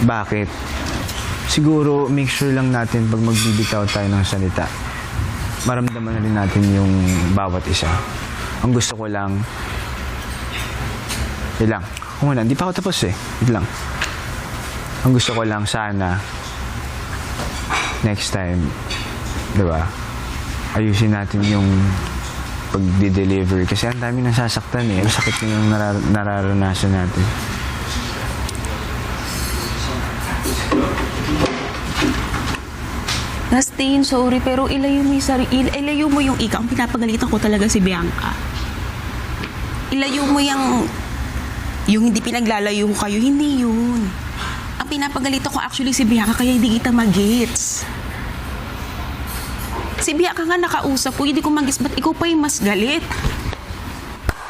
Bakit? Siguro, make sure lang natin pag magbibitaw tayo ng salita, maramdaman na rin natin yung bawat isa. Ang gusto ko lang, wait lang. Kung wala, hindi pa ako tapos eh. Wait lang. Ang gusto ko lang sana, next time, di ba, ayusin natin yung pag-deliver. Kasi ang dami nasasaktan eh. Ang sakit na yung nararanasan natin. Rastin, sorry, pero ilayo mo yung ikaw. Ang pinapagalitan ko talaga si Bianca. Ilayo mo yung hindi pinaglalayo ko kayo. Hindi yun. Ang pinapagalitan ko actually si Bianca, kaya hindi kita mag-gets. Si Bianca nga nakausap ko, hindi ko mag-gets, ba't ikaw pa yung mas galit?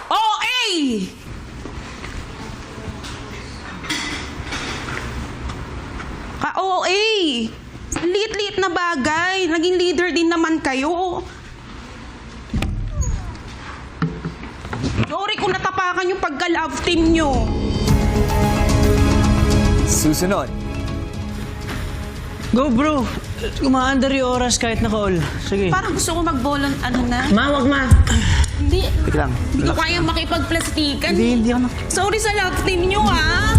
OA! Ka-OA! Liit-liit na bagay. Naging leader din naman kayo. Sorry kung natapakan yung pagka-love team nyo. Susunod. Go, bro. Umaandar yung oras kahit naka-all. Sige. Parang gusto ko mag-volun, ano na. Ma, wag ma. Hindi. Wait lang. Hindi ko kayang makipagplastikan. Hindi ako Sorry sa love team nyo, ha?